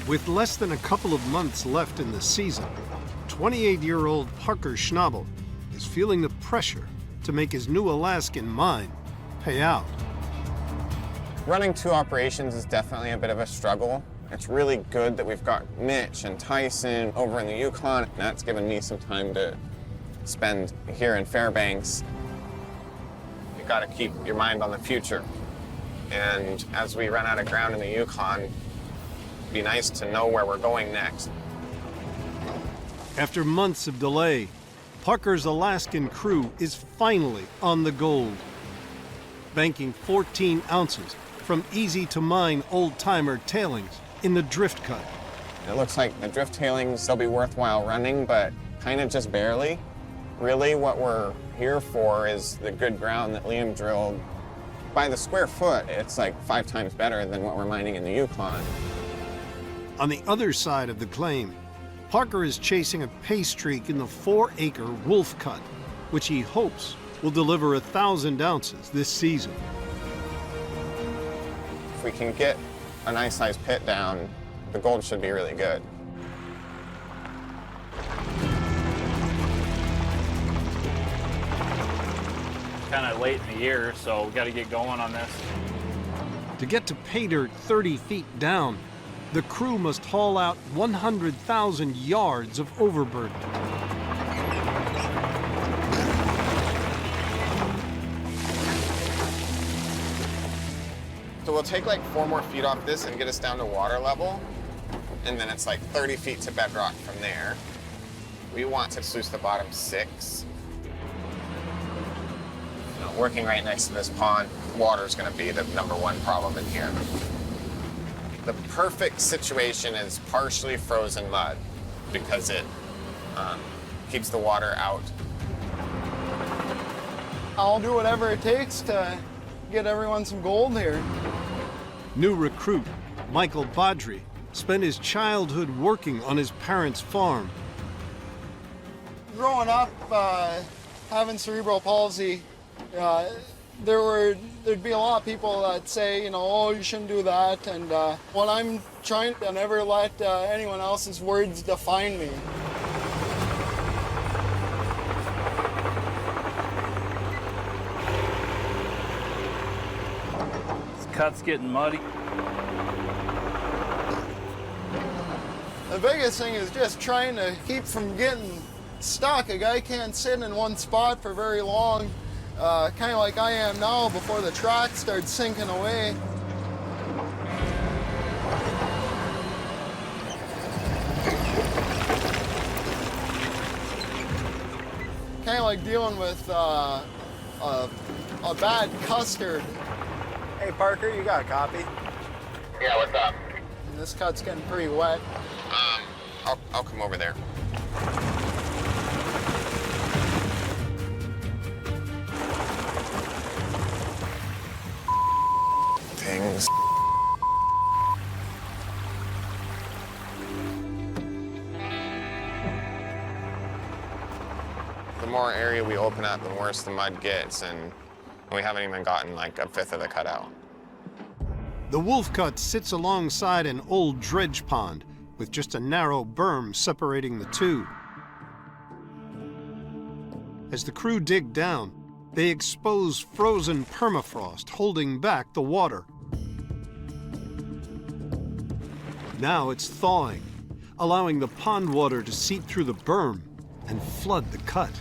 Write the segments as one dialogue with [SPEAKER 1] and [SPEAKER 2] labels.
[SPEAKER 1] With less than a couple of months left in the season, 28-year-old Parker Schnabel is feeling the pressure to make his new Alaskan mine pay out.
[SPEAKER 2] Running two operations is definitely a bit of a struggle. It's really good that we've got Mitch and Tyson over in the Yukon. That's given me some time to spend here in Fairbanks. You gotta keep your mind on the future. And as we run out of ground in the Yukon, it'd be nice to know where we're going next.
[SPEAKER 1] After months of delay, Parker's Alaskan crew is finally on the gold, banking 14 ounces from easy-to-mine old-timer tailings in the drift cut.
[SPEAKER 2] It looks like the drift tailings, they'll be worthwhile running, but kind of just barely. Really, what we're here for is the good ground that Liam drilled. By the square foot, it's like 5 times better than what we're mining in the Yukon.
[SPEAKER 1] On the other side of the claim, Parker is chasing a pay streak in the 4-acre Wolf Cut, which he hopes will deliver 1,000 ounces this season.
[SPEAKER 2] If we can get a nice sized pit down, the gold should be really good.
[SPEAKER 3] Kind of late in the year, so we got to get going on this.
[SPEAKER 1] To get to pay dirt 30 feet down, the crew must haul out 100,000 yards of overburden.
[SPEAKER 2] So we'll take like 4 more feet off this and get us down to water level. And then it's like 30 feet to bedrock from there. We want to sluice the bottom 6. You know, working right next to this pond, water is going to be the #1 problem in here. The perfect situation is partially frozen mud because it keeps the water out.
[SPEAKER 4] I'll do whatever it takes to get everyone some gold here.
[SPEAKER 1] New recruit Michael Badri spent his childhood working on his parents' farm.
[SPEAKER 4] Growing up, having cerebral palsy, there'd be a lot of people that say, oh, you shouldn't do that. And what I'm trying to never let anyone else's words define me.
[SPEAKER 3] This cut's getting muddy.
[SPEAKER 4] The biggest thing is just trying to keep from getting stuck. A guy can't sit in one spot for very long, kind of like I am now before the track starts sinking away. Kind of like dealing with a bad custard. Hey Parker, you got a copy?
[SPEAKER 2] Yeah, what's up?
[SPEAKER 4] And this cut's getting pretty wet.
[SPEAKER 2] I'll come over there. Things. The more area we open up, the worse the mud gets, and we haven't even gotten like 1/5 of the cut out.
[SPEAKER 1] The Wolf Cut sits alongside an old dredge pond with just a narrow berm separating the two. As the crew dig down, they expose frozen permafrost holding back the water. Now it's thawing, allowing the pond water to seep through the berm and flood the cut.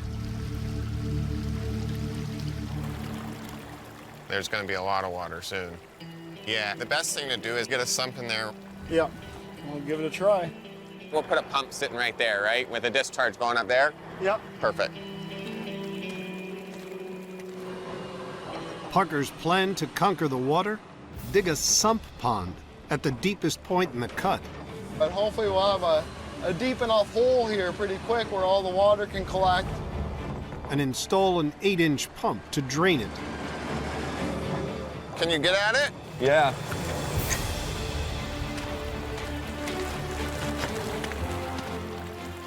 [SPEAKER 2] There's going to be a lot of water soon. Yeah, the best thing to do is get a sump in there.
[SPEAKER 4] Yeah, we'll give it a try.
[SPEAKER 2] We'll put a pump sitting right there, right? With a discharge going up there?
[SPEAKER 4] Yep.
[SPEAKER 2] Perfect.
[SPEAKER 1] Parker's plan to conquer the water? Dig a sump pond at the deepest point in the cut.
[SPEAKER 4] But hopefully we'll have a deep enough hole here pretty quick where all the water can collect.
[SPEAKER 1] And install an 8-inch pump to drain it.
[SPEAKER 2] Can you get at it?
[SPEAKER 5] Yeah.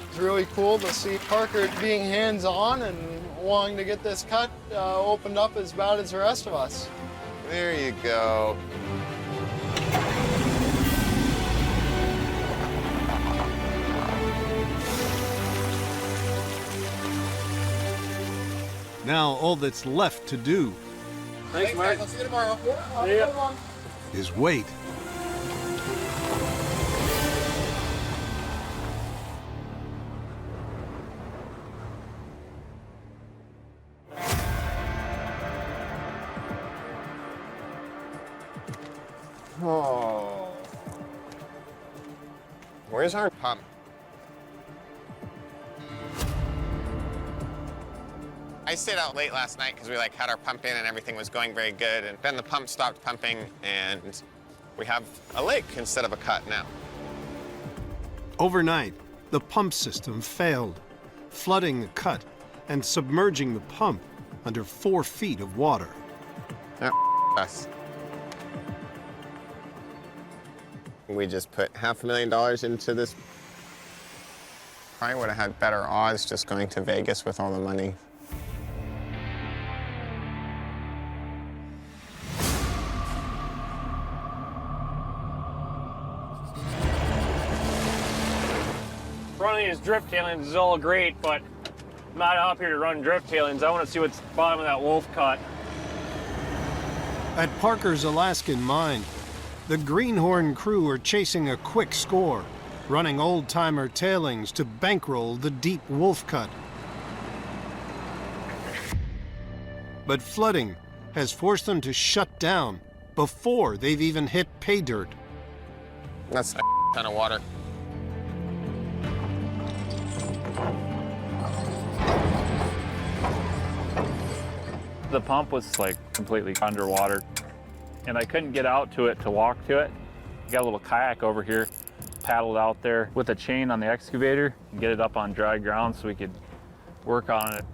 [SPEAKER 4] It's really cool to see Parker being hands-on and wanting to get this cut opened up as bad as the rest of us.
[SPEAKER 2] There you go.
[SPEAKER 1] Now all that's left to do
[SPEAKER 2] Thanks, Mark. I'll see you tomorrow.
[SPEAKER 3] See ya.
[SPEAKER 1] is wait.
[SPEAKER 2] Oh. Where's our pump? I stayed out late last night because we had our pump in and everything was going very good. And then the pump stopped pumping and we have a lake instead of a cut now.
[SPEAKER 1] Overnight, the pump system failed, flooding the cut and submerging the pump under 4 feet of water.
[SPEAKER 2] Us. We just put $500,000 into this. Probably would have had better odds just going to Vegas with all the money.
[SPEAKER 3] Running these drift tailings is all great, but I'm not out here to run drift tailings. I want to see what's at the bottom of that wolf cut.
[SPEAKER 1] At Parker's Alaskan mine, the Greenhorn crew are chasing a quick score, running old-timer tailings to bankroll the deep wolf cut. But flooding has forced them to shut down before they've even hit pay dirt.
[SPEAKER 2] That's a ton of water.
[SPEAKER 3] The pump was completely underwater and I couldn't get out to it to walk to it. Got a little kayak over here, paddled out there with a chain on the excavator and get it up on dry ground so we could work on it.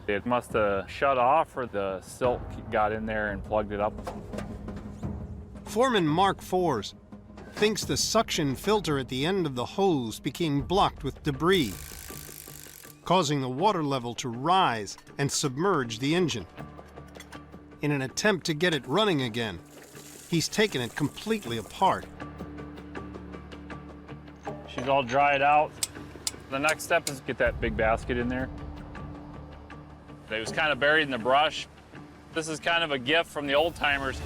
[SPEAKER 3] It must have shut off or the silt got in there and plugged it up.
[SPEAKER 1] Foreman Mark Fors thinks the suction filter at the end of the hose became blocked with debris, causing the water level to rise and submerge the engine. In an attempt to get it running again, he's taken it completely apart.
[SPEAKER 3] She's all dried out. The next step is get that big basket in there. It was kind of buried in the brush. This is kind of a gift from the old timers.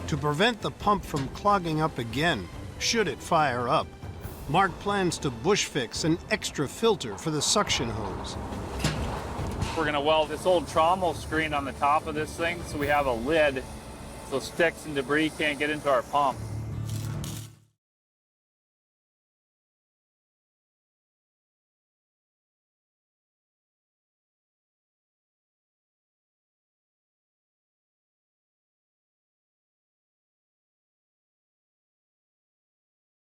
[SPEAKER 1] To prevent the pump from clogging up again, should it fire up, Mark plans to bush fix an extra filter for the suction hose.
[SPEAKER 3] We're gonna weld this old trommel screen on the top of this thing so we have a lid so sticks and debris can't get into our pump.